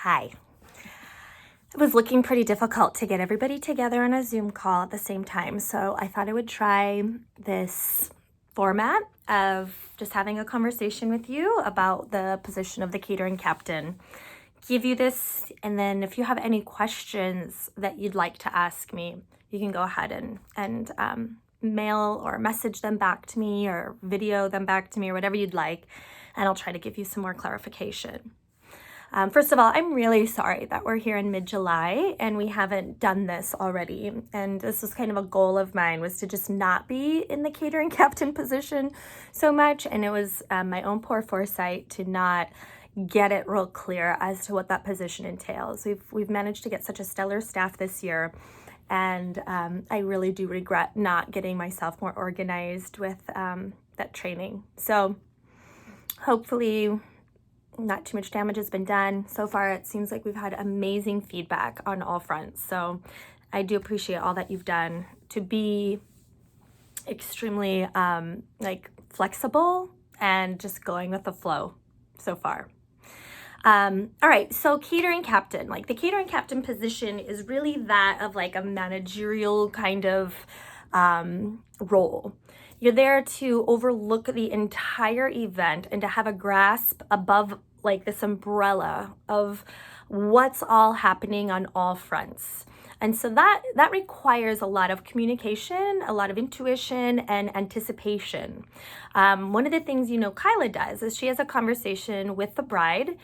Hi. It was looking pretty difficult to get everybody together on a Zoom call at the same time, so I thought I would try this format of just having a conversation with you about the position of the catering captain. Give you this, and then if you have any questions that you'd like to ask me, you can go ahead and mail or message them back to me or video them back to me or whatever you'd like, and I'll try to give you some more clarification. First of all, I'm really sorry that we're here in mid-July and we haven't done this already. And this was kind of a goal of mine, was to just not be in the catering captain position so much. And it was my own poor foresight to not get it real clear as to what that position entails. We've managed to get such a stellar staff this year. And I really do regret not getting myself more organized with that training. So hopefully not too much damage has been done. So far, it seems like we've had amazing feedback on all fronts. So I do appreciate all that you've done to be extremely flexible and just going with the flow so far. All right, so catering captain, the catering captain position is really that of a managerial kind of role. You're there to overlook the entire event and to have a grasp above this umbrella of what's all happening on all fronts. And so that requires a lot of communication, a lot of intuition, and anticipation. One of the things Kyla does is she has a conversation with the bride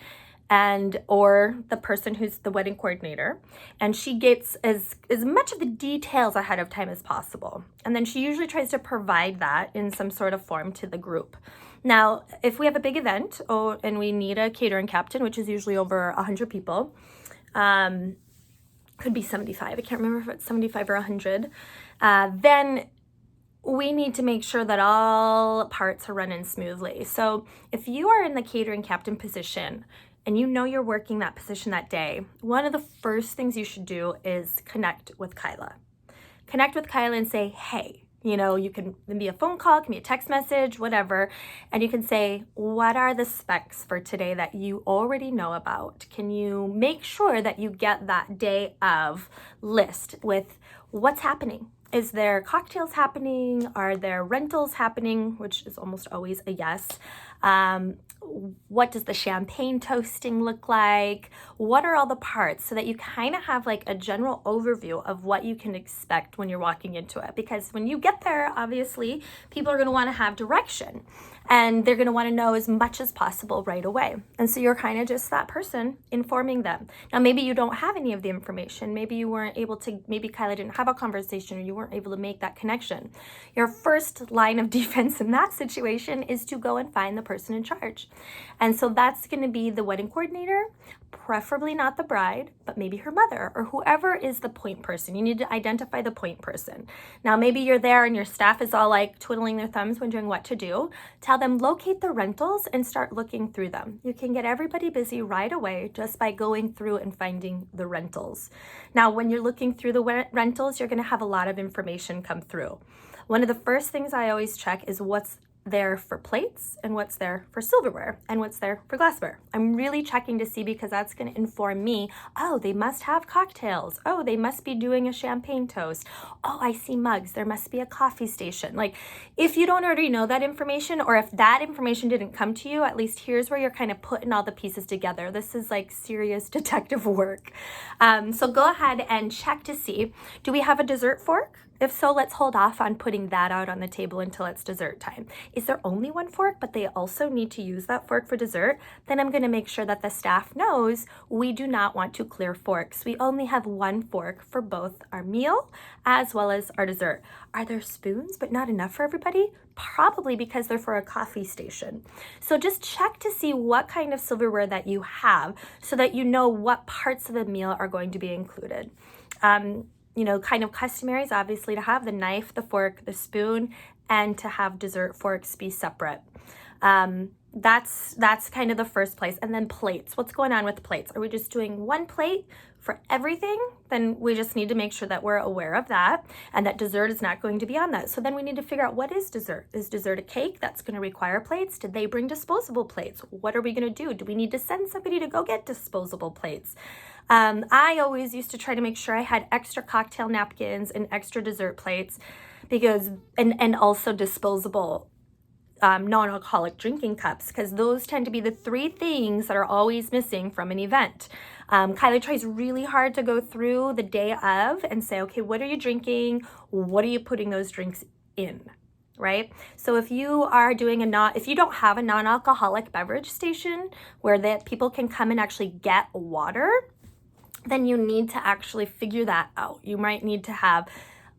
or the person who's the wedding coordinator, and she gets as much of the details ahead of time as possible. And then she usually tries to provide that in some sort of form to the group. Now, if we have a big event and we need a catering captain, which is usually over 100 people, could be 75, I can't remember if it's 75 or 100, then we need to make sure that all parts are running smoothly. So if you are in the catering captain position and you know you're working that position that day, one of the first things you should do is connect with Kyla. Connect with Kyla and say, hey, you can be a phone call, it can be a text message, whatever, and you can say, what are the specs for today that you already know about? Can you make sure that you get that day of list with what's happening? Is there cocktails happening? Are there rentals happening? Which is almost always a yes. What does the champagne toasting look like? What are all the parts, so that you kind of have a general overview of what you can expect when you're walking into it? Because when you get there, obviously, people are going to want to have direction, and they're going to want to know as much as possible right away. And so you're kind of just that person informing them. Now, maybe you don't have any of the information. Maybe you weren't able to, maybe Kyla didn't have a conversation, or you weren't able to make that connection. Your first line of defense in that situation is to go and find the person in charge. And so that's going to be the wedding coordinator, preferably not the bride, but maybe her mother or whoever is the point person. You need to identify the point person. Now, maybe you're there and your staff is all twiddling their thumbs wondering what to do. Tell them, locate the rentals and start looking through them. You can get everybody busy right away just by going through and finding the rentals. Now, when you're looking through the rentals, you're going to have a lot of information come through. One of the first things I always check is what's there for plates and what's there for silverware and what's there for glassware. I'm really checking to see, because that's going to inform me, oh, they must have cocktails. Oh, they must be doing a champagne toast. Oh, I see mugs. There must be a coffee station. If you don't already know that information, or if that information didn't come to you, at least here's where you're kind of putting all the pieces together. This is serious detective work. So go ahead and check to see, do we have a dessert fork? If so, let's hold off on putting that out on the table until it's dessert time. Is there only one fork, but they also need to use that fork for dessert? Then I'm going to make sure that the staff knows we do not want to clear forks. We only have one fork for both our meal as well as our dessert. Are there spoons, but not enough for everybody? Probably because they're for a coffee station. So just check to see what kind of silverware that you have, so that you know what parts of the meal are going to be included. Kind of customary is obviously to have the knife, the fork, the spoon, and to have dessert forks be separate. that's kind of the first place. And then plates. What's going on with plates? Are we just doing one plate for everything? Then we just need to make sure that we're aware of that, and that dessert is not going to be on that. So then we need to figure out, what is dessert? Is dessert a cake? That's going to require plates. Did they bring disposable plates? What are we going to do? Do we need to send somebody to go get disposable plates? I always used to try to make sure I had extra cocktail napkins and extra dessert plates, because and also disposable non-alcoholic drinking cups, because those tend to be the three things that are always missing from an event. Kylie tries really hard to go through the day of and say, okay, what are you drinking? What are you putting those drinks in? Right? So if you are doing if you don't have a non-alcoholic beverage station where that people can come and actually get water, then you need to actually figure that out. You might need to have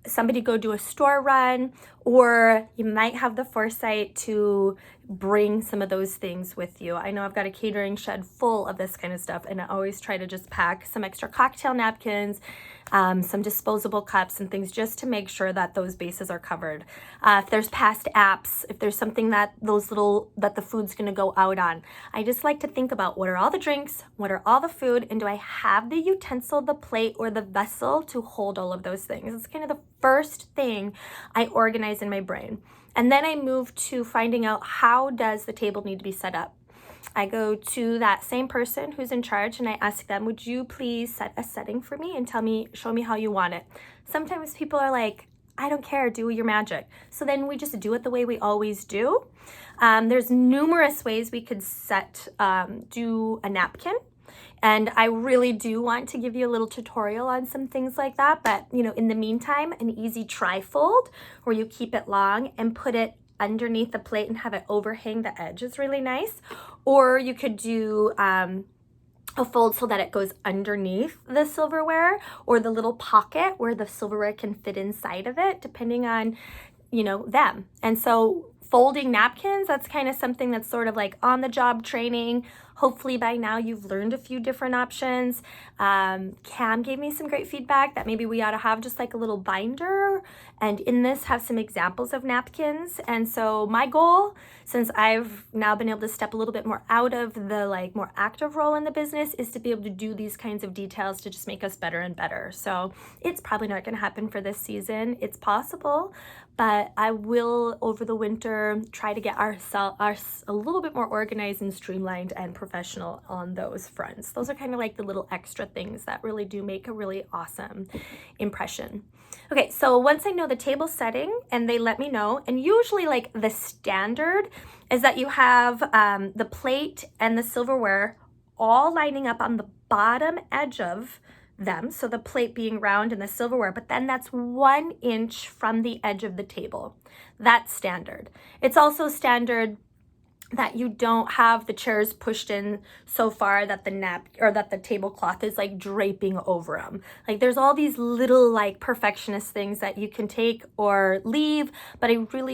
somebody go do a store run, or you might have the foresight to bring some of those things with you. I know I've got a catering shed full of this kind of stuff, and I always try to just pack some extra cocktail napkins, some disposable cups and things, just to make sure that those bases are covered. If there's past apps, if there's something that the food's gonna go out on, I just like to think about, what are all the drinks, what are all the food, and do I have the utensil, the plate, or the vessel to hold all of those things? It's kind of the first thing I organize in my brain. And then I move to finding out, how does the table need to be set up? I go to that same person who's in charge and I ask them, would you please set a setting for me and show me how you want it? Sometimes people are like, I don't care, do your magic. So then we just do it the way we always do. There's numerous ways we could do a napkin. And I really do want to give you a little tutorial on some things like that. But, in the meantime, an easy tri-fold where you keep it long and put it underneath the plate and have it overhang the edge is really nice. Or you could do a fold so that it goes underneath the silverware, or the little pocket where the silverware can fit inside of it, depending on, them. And so folding napkins, that's kind of something that's sort of like on the job training. Hopefully by now you've learned a few different options. Cam gave me some great feedback that maybe we ought to have just like a little binder, and in this have some examples of napkins. And so my goal, since I've now been able to step a little bit more out of the more active role in the business, is to be able to do these kinds of details to just make us better and better. So it's probably not going to happen for this season. It's possible, but I will, over the winter, try to get our a little bit more organized and streamlined and professional on those fronts. Those are kind of like the little extra things that really do make a really awesome impression. Okay, so once I know the table setting and they let me know, and usually like the standard is that you have the plate and the silverware all lining up on the bottom edge of them, so the plate being round and the silverware, but then that's 1 inch from the edge of the table. That's standard. It's also standard that you don't have the chairs pushed in so far that the tablecloth is like draping over them. Like there's all these little like perfectionist things that you can take or leave, but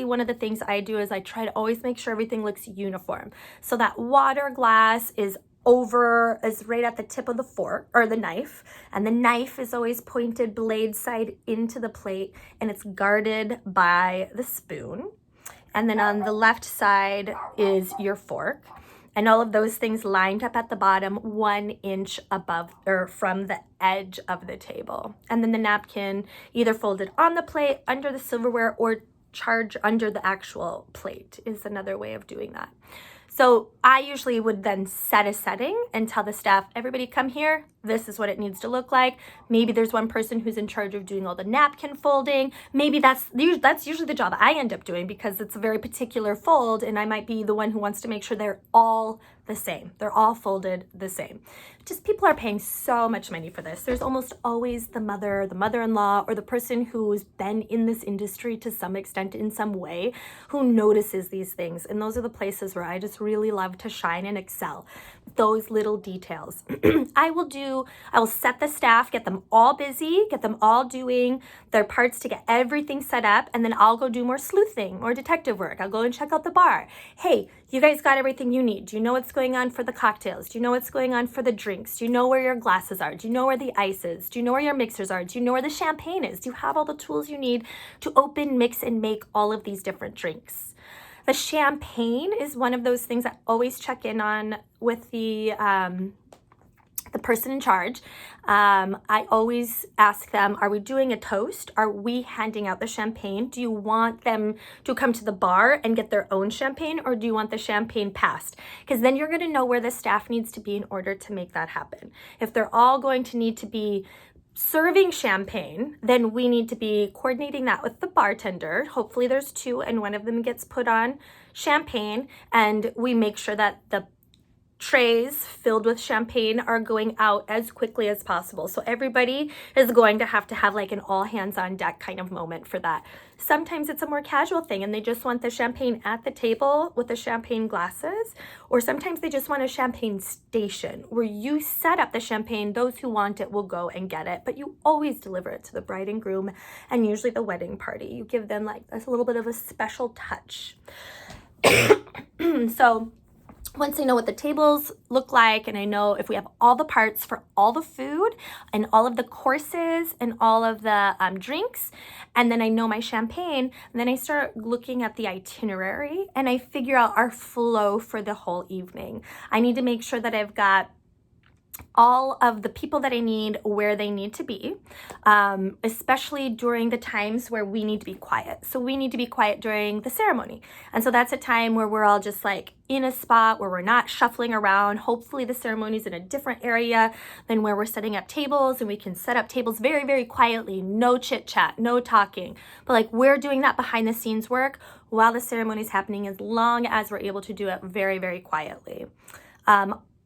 one of the things I do is I try to always make sure everything looks uniform. So that water glass is right at the tip of the fork or the knife, and the knife is always pointed blade side into the plate, and it's guarded by the spoon. And then on the left side is your fork, and all of those things lined up at the bottom 1 inch above or from the edge of the table. And then the napkin either folded on the plate, under the silverware, or charge under the actual plate is another way of doing that. So I usually would then set a setting and tell the staff, everybody come here, this is what it needs to look like. Maybe there's one person who's in charge of doing all the napkin folding. Maybe that's usually the job I end up doing, because it's a very particular fold and I might be the one who wants to make sure they're all the same. They're all folded the same. Just people are paying so much money for this. There's almost always the mother-in-law, or the person who's been in this industry to some extent in some way, who notices these things. And those are the places where I just really love to shine and excel. Those little details. I will set the staff, get them all busy, get them all doing their parts to get everything set up, and then I'll go do more sleuthing or detective work. I'll go and check out the bar. Hey, you guys got everything you need. Do you know what's going on for the cocktails? Do you know what's going on for the drinks? Do you know where your glasses are? Do you know where the ice is? Do you know where your mixers are? Do you know where the champagne is? Do you have all the tools you need to open, mix, and make all of these different drinks? The champagne is one of those things I always check in on with the person in charge. I always ask them, are we doing a toast? Are we handing out the champagne? Do you want them to come to the bar and get their own champagne, or do you want the champagne passed? Because then you're going to know where the staff needs to be in order to make that happen. If they're all going to need to be serving champagne, then we need to be coordinating that with the bartender. Hopefully there's two and one of them gets put on champagne, and we make sure that the trays filled with champagne are going out as quickly as possible. So everybody is going to have like an all hands on deck kind of moment for that. Sometimes it's a more casual thing and they just want the champagne at the table with the champagne glasses, or sometimes they just want a champagne station where you set up the champagne. Those who want it will go and get it, but you always deliver it to the bride and groom and usually the wedding party. You give them like a little bit of a special touch. So once I know what the tables look like, and I know if we have all the parts for all the food and all of the courses and all of the drinks, and then I know my champagne, and then I start looking at the itinerary and I figure out our flow for the whole evening. I need to make sure that I've got all of the people that I need where they need to be, especially during the times where we need to be quiet. So we need to be quiet during the ceremony. And so that's a time where we're all just like in a spot where we're not shuffling around. Hopefully the ceremony's in a different area than where we're setting up tables, and we can set up tables very, very quietly, no chit chat, no talking. But like we're doing that behind the scenes work while the ceremony's happening, as long as we're able to do it very, very quietly.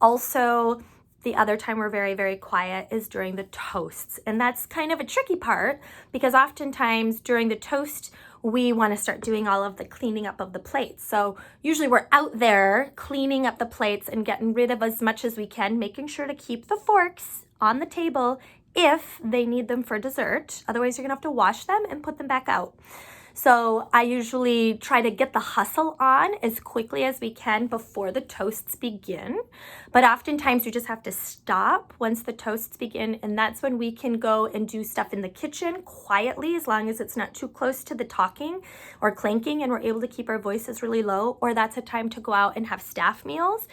Also, the other time we're very, very quiet is during the toasts. And that's kind of a tricky part because oftentimes during the toast, we want to start doing all of the cleaning up of the plates. So usually we're out there cleaning up the plates and getting rid of as much as we can, making sure to keep the forks on the table if they need them for dessert. Otherwise, you're going to have to wash them and put them back out. So I usually try to get the hustle on as quickly as we can before the toasts begin. But oftentimes you just have to stop once the toasts begin, and that's when we can go and do stuff in the kitchen quietly, as long as it's not too close to the talking or clanking and we're able to keep our voices really low. Or that's a time to go out and have staff meals.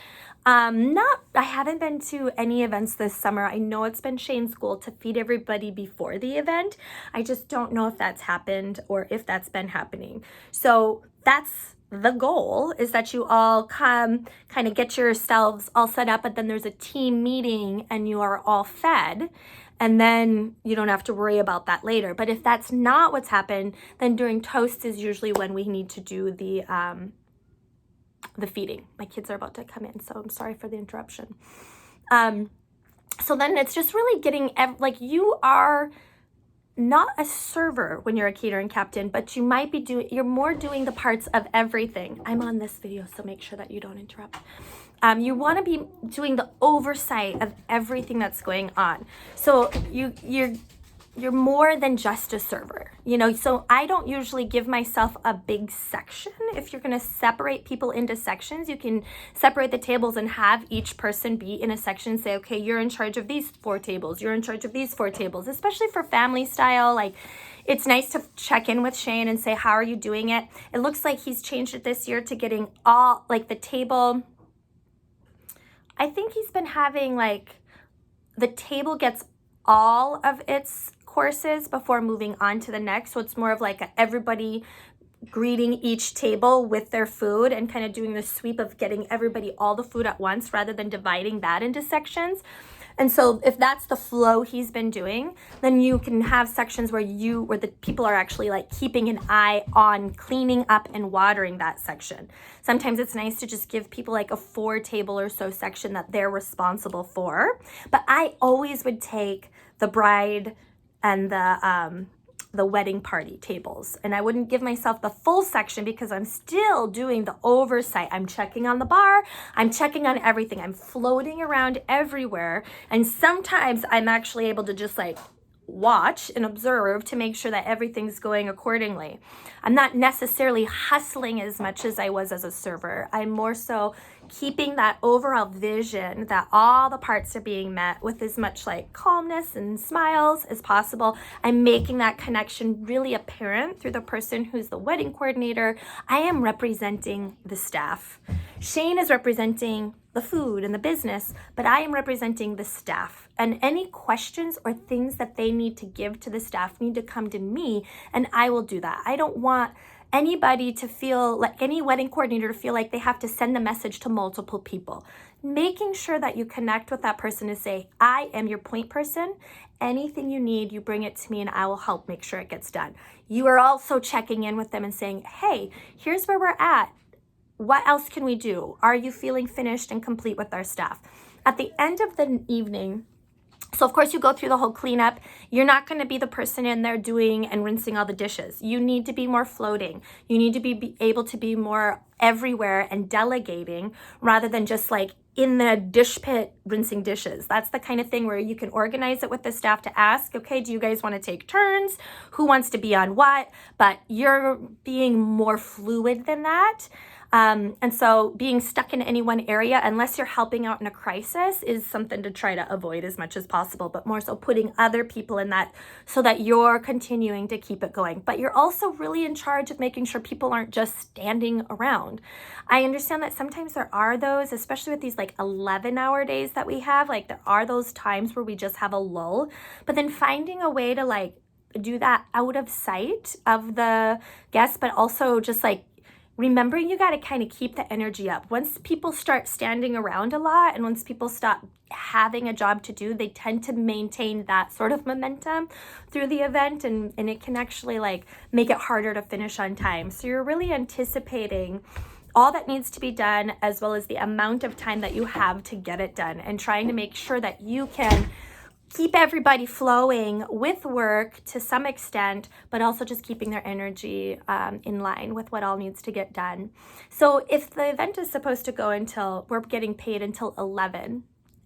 I haven't been to any events this summer. I know it's been Shane's goal to feed everybody before the event. I just don't know if that's happened or if that's been happening. So that's the goal, is that you all come kind of get yourselves all set up, but then there's a team meeting and you are all fed. And then you don't have to worry about that later. But if that's not what's happened, then during toast is usually when we need to do the feeding. My kids are about to come in, so I'm sorry for the interruption. So then it's just really getting, like, you are not a server when you're a catering captain, but you might be you're more doing the parts of everything. I'm on this video, so make sure that you don't interrupt. You want to be doing the oversight of everything that's going on. So you're more than just a server, you know? So I don't usually give myself a big section. If you're going to separate people into sections, you can separate the tables and have each person be in a section. Say, okay, you're in charge of these 4 tables. You're in charge of these 4 tables, especially for family style. Like, it's nice to check in with Shane and say, how are you doing it? It looks like he's changed it this year to getting all, like, the table. I think he's been having, like, the table gets all of its courses before moving on to the next. So it's more of like everybody greeting each table with their food and kind of doing the sweep of getting everybody all the food at once rather than dividing that into sections. And so if that's the flow he's been doing, then you can have sections where the people are actually like keeping an eye on cleaning up and watering that section. Sometimes it's nice to just give people like a 4 table or so section that they're responsible for. But I always would take the bride and the wedding party tables, and I wouldn't give myself the full section because I'm still doing the oversight. I'm checking on the bar, I'm checking on everything, I'm floating around everywhere, and sometimes I'm actually able to just like watch and observe to make sure that everything's going accordingly. I'm not necessarily hustling as much as I was as a server. I'm more so keeping that overall vision that all the parts are being met with as much like calmness and smiles as possible. I'm making that connection really apparent through the person who's the wedding coordinator. I am representing the staff. Shane is representing the food and the business, but I am representing the staff. And any questions or things that they need to give to the staff need to come to me, and I will do that. I don't want anybody to feel like, any wedding coordinator to feel like they have to send the message to multiple people. Making sure that you connect with that person to say, I am your point person. Anything you need, you bring it to me and I will help make sure it gets done. You are also checking in with them and saying, hey, here's where we're at. What else can we do? Are you feeling finished and complete with our staff? At the end of the evening, so of course you go through the whole cleanup. You're not going to be the person in there doing and rinsing all the dishes. You need to be more floating. You need to be able to be more everywhere and delegating rather than just like in the dish pit rinsing dishes. That's the kind of thing where you can organize it with the staff to ask, okay, do you guys want to take turns? Who wants to be on what? But you're being more fluid than that. And so being stuck in any one area, unless you're helping out in a crisis, is something to try to avoid as much as possible, but more so putting other people in that so that you're continuing to keep it going. But you're also really in charge of making sure people aren't just standing around. I understand that sometimes there are those, especially with these like 11-hour days that we have, like there are those times where we just have a lull, but then finding a way to like do that out of sight of the guests, but also just like remembering you got to kind of keep the energy up. Once people start standing around a lot and once people stop having a job to do, they tend to maintain that sort of momentum through the event, and it can actually like make it harder to finish on time. So you're really anticipating all that needs to be done as well as the amount of time that you have to get it done, and trying to make sure that you can keep everybody flowing with work to some extent, but also just keeping their energy in line with what all needs to get done. So if the event is supposed to go until, we're getting paid until 11,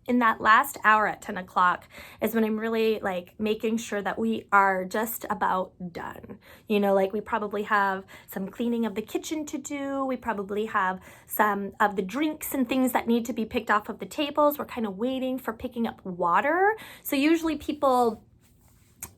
in that last hour at 10 o'clock is when I'm really like making sure that we are just about done. You know, like we probably have some cleaning of the kitchen to do. We probably have some of the drinks and things that need to be picked off of the tables. We're kind of waiting for picking up water. So usually people,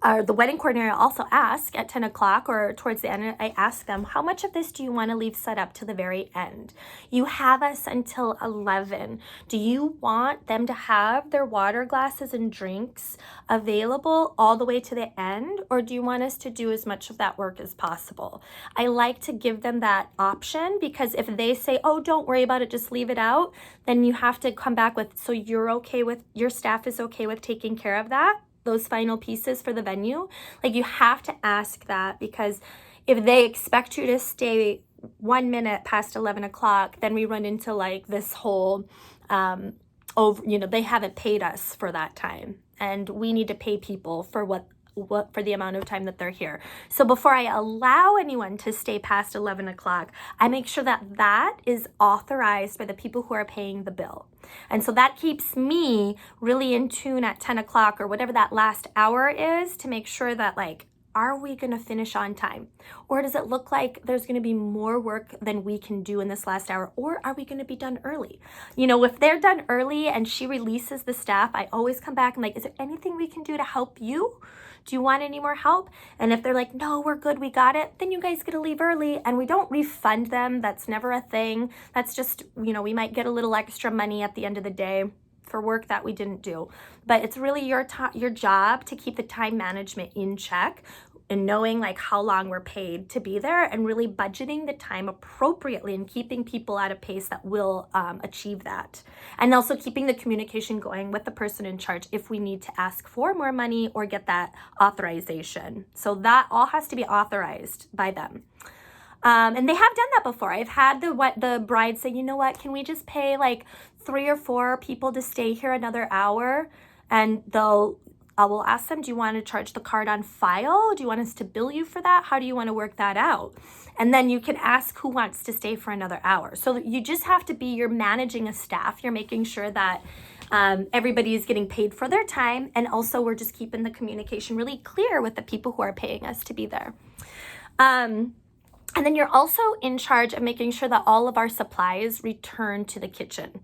the wedding coordinator also ask at 10 o'clock or towards the end, I ask them, how much of this do you want to leave set up to the very end? You have us until 11. Do you want them to have their water glasses and drinks available all the way to the end? Or do you want us to do as much of that work as possible? I like to give them that option, because if they say, oh, don't worry about it, just leave it out, then you have to come back with, so you're okay with, your staff is okay with taking care of that, those final pieces for the venue. Like you have to ask that, because if they expect you to stay 1 minute past 11 o'clock, then we run into like this whole, they haven't paid us for that time, and we need to pay people for what for the amount of time that they're here. So before I allow anyone to stay past 11 o'clock, I make sure that that is authorized by the people who are paying the bill. And so that keeps me really in tune at 10 o'clock or whatever that last hour is, to make sure that like, are we going to finish on time? Or does it look like there's going to be more work than we can do in this last hour? Or are we going to be done early? You know, if they're done early and she releases the staff, I always come back and like, is there anything we can do to help you? Do you want any more help? And if they're like, no, we're good, we got it, then you guys get to leave early, and we don't refund them. That's never a thing. That's just, we might get a little extra money at the end of the day for work that we didn't do. But it's really your job to keep the time management in check, and knowing like how long we're paid to be there, and really budgeting the time appropriately and keeping people at a pace that will achieve that. And also keeping the communication going with the person in charge if we need to ask for more money or get that authorization. So that all has to be authorized by them. And they have done that before. I've had the bride say, you know what, can we just pay like 3 or 4 people to stay here another hour? And I will ask them, do you want to charge the card on file? Do you want us to bill you for that? How do you want to work that out? And then you can ask who wants to stay for another hour. So you just have to you're managing a staff. You're making sure that everybody is getting paid for their time. And also we're just keeping the communication really clear with the people who are paying us to be there. And then you're also in charge of making sure that all of our supplies return to the kitchen.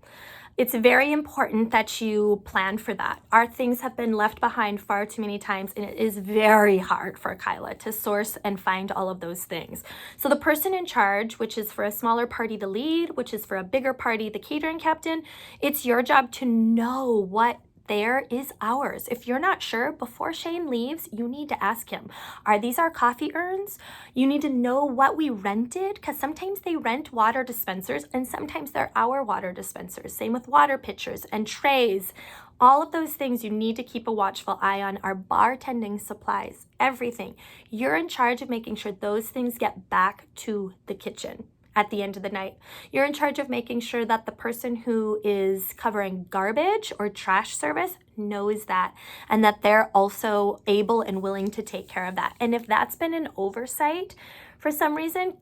It's very important that you plan for that. Our things have been left behind far too many times, and it is very hard for Kyla to source and find all of those things. So the person in charge, which is for a smaller party the lead, which is for a bigger party the catering captain, it's your job to know what there is ours. If you're not sure, before Shane leaves, you need to ask him, are these our coffee urns? You need to know what we rented, because sometimes they rent water dispensers and sometimes they're our water dispensers. Same with water pitchers and trays. All of those things you need to keep a watchful eye on. Our bartending supplies, everything. You're in charge of making sure those things get back to the kitchen at the end of the night. You're in charge of making sure that the person who is covering garbage or trash service knows that, and that they're also able and willing to take care of that. And if that's been an oversight for some reason,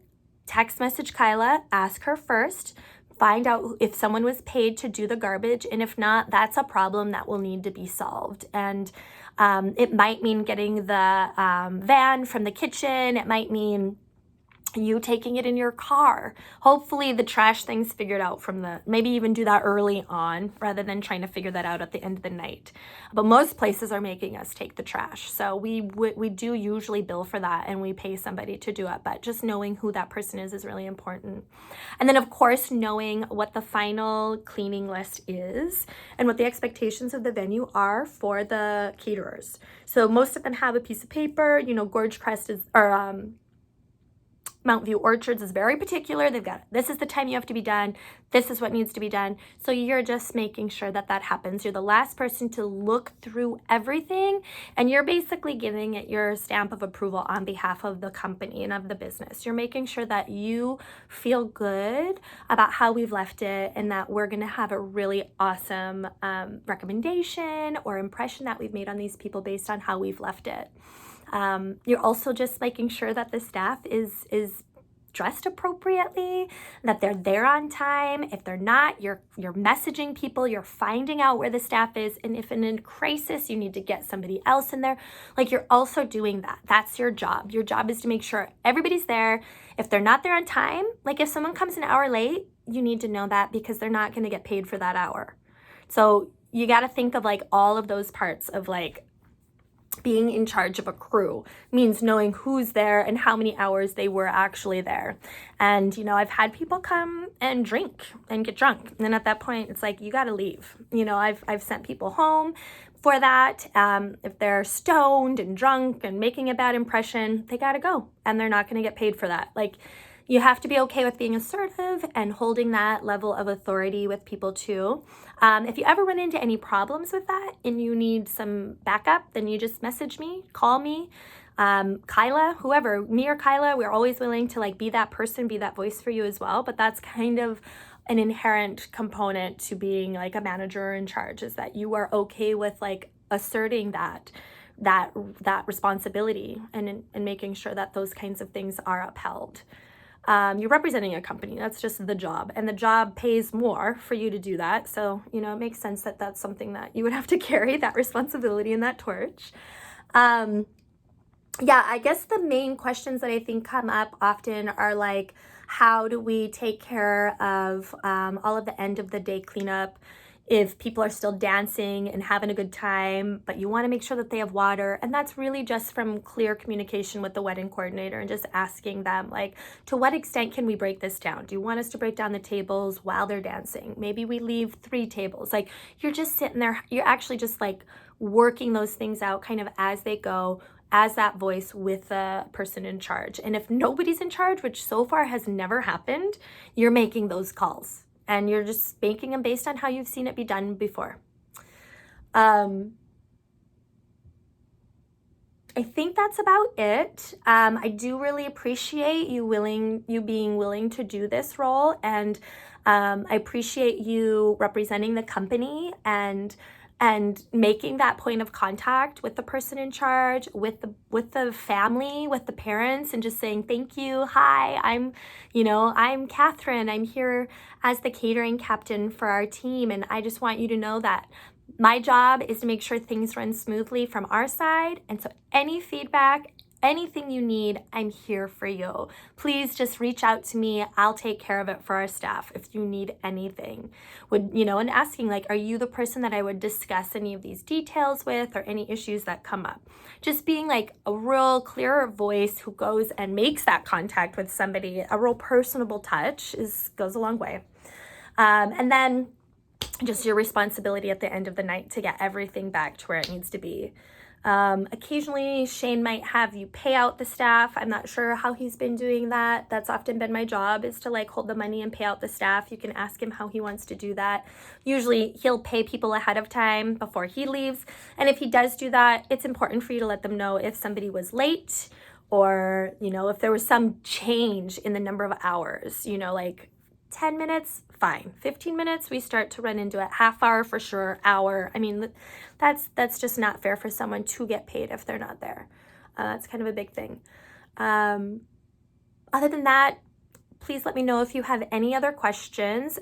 text message Kyla, ask her first, find out if someone was paid to do the garbage, and if not, that's a problem that will need to be solved. And it might mean getting the van from the kitchen. It might mean you taking it in your car. Hopefully the trash thing's figured out from maybe even do that early on rather than trying to figure that out at the end of the night. But most places are making us take the trash. So we do usually bill for that and we pay somebody to do it, but just knowing who that person is really important. And then of course, knowing what the final cleaning list is and what the expectations of the venue are for the caterers. So most of them have a piece of paper, Gorge Crest Mount View Orchards is very particular. They've got, this is the time you have to be done. This is what needs to be done. So you're just making sure that that happens. You're the last person to look through everything, and you're basically giving it your stamp of approval on behalf of the company and of the business. You're making sure that you feel good about how we've left it and that we're going to have a really awesome recommendation or impression that we've made on these people based on how we've left it. You're also just making sure that the staff is dressed appropriately, that they're there on time. If they're not, you're messaging people, you're finding out where the staff is, and if in a crisis you need to get somebody else in there, you're also doing that. That's your job. Your job is to make sure everybody's there. If they're not there on time, if someone comes an hour late, you need to know that because they're not going to get paid for that hour. So you got to think of all of those parts of being in charge of a crew means knowing who's there and how many hours they were actually there. And, I've had people come and drink and get drunk. And then at that point, it's you got to leave. I've sent people home for that. If they're stoned and drunk and making a bad impression, they got to go and they're not going to get paid for that. You have to be okay with being assertive and holding that level of authority with people too. If you ever run into any problems with that and you need some backup, then you just message me, call me, Kyla, whoever, me or Kyla, we're always willing to be that person, be that voice for you as well. But that's kind of an inherent component to being a manager in charge, is that you are okay with asserting that responsibility and making sure that those kinds of things are upheld. You're representing a company. That's just the job, and the job pays more for you to do that. So, it makes sense that that's something that you would have to carry, that responsibility and that torch. I guess the main questions that I think come up often are how do we take care of all of the end of the day cleanup if people are still dancing and having a good time, but you want to make sure that they have water. And that's really just from clear communication with the wedding coordinator and just asking them, to what extent can we break this down? Do you want us to break down the tables while they're dancing? Maybe we leave 3 tables. You're just sitting there, you're actually just working those things out kind of as they go, as that voice with the person in charge. And if nobody's in charge, which so far has never happened, you're making those calls. And you're just making them based on how you've seen it be done before. I think that's about it. I do really appreciate you being willing to do this role, and I appreciate you representing the company and making that point of contact with the person in charge, with the family, with the parents, and just saying thank you. Hi, I'm Catherine. I'm here as the catering captain for our team, and I just want you to know that my job is to make sure things run smoothly from our side. And so any feedback, anything you need, I'm here for you. Please just reach out to me. I'll take care of it for our staff if you need anything. And asking like, are you the person that I would discuss any of these details with or any issues that come up? Just being like a real clear voice who goes and makes that contact with somebody, a real personable touch goes a long way. And then just your responsibility at the end of the night to get everything back to where it needs to be. Occasionally Shane might have you pay out the staff. I'm not sure how he's been doing that. That's often been my job, is to like hold the money and pay out the staff. You can ask him how he wants to do that. Usually he'll pay people ahead of time before he leaves. And if he does do that, it's important for you to let them know if somebody was late, or, if there was some change in the number of hours, like 10 minutes, fine. 15 minutes, we start to run into it. Half hour for sure, hour. I mean, that's just not fair for someone to get paid if they're not there. That's kind of a big thing. Other than that, please let me know if you have any other questions.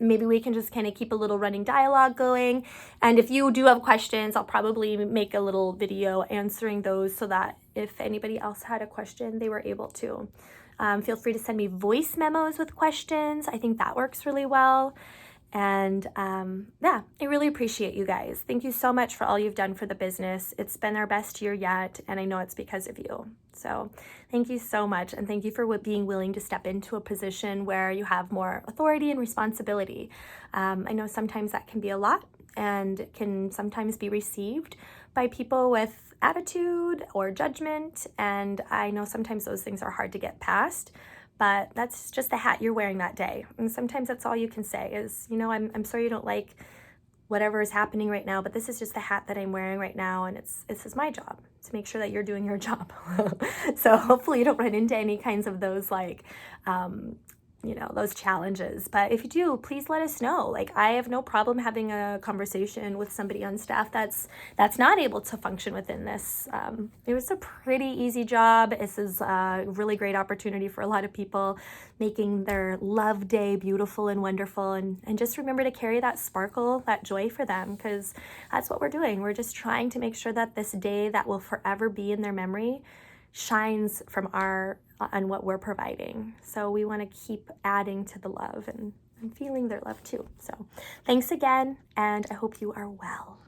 Maybe we can just kind of keep a little running dialogue going. And if you do have questions, I'll probably make a little video answering those so that if anybody else had a question, they were able to. Feel free to send me voice memos with questions. I think that works really well. And yeah, I really appreciate you guys. Thank you so much for all you've done for the business. It's been our best year yet, and I know it's because of you. So thank you so much, and thank you for being willing to step into a position where you have more authority and responsibility. I know sometimes that can be a lot and can sometimes be received by people with attitude or judgment, and I know sometimes those things are hard to get past. But that's just the hat you're wearing that day. And sometimes that's all you can say is, I'm sorry you don't like whatever is happening right now, but this is just the hat that I'm wearing right now. And this is my job to make sure that you're doing your job. So hopefully you don't run into any kinds of those those challenges. But if you do, please let us know. Like, I have no problem having a conversation with somebody on staff that's not able to function within this. It was a pretty easy job. This is a really great opportunity for a lot of people, making their love day beautiful and wonderful. And just remember to carry that sparkle, that joy for them, because that's what we're doing. We're just trying to make sure that this day that will forever be in their memory shines from on what we're providing. So we want to keep adding to the love and feeling their love too. So thanks again, and I hope you are well.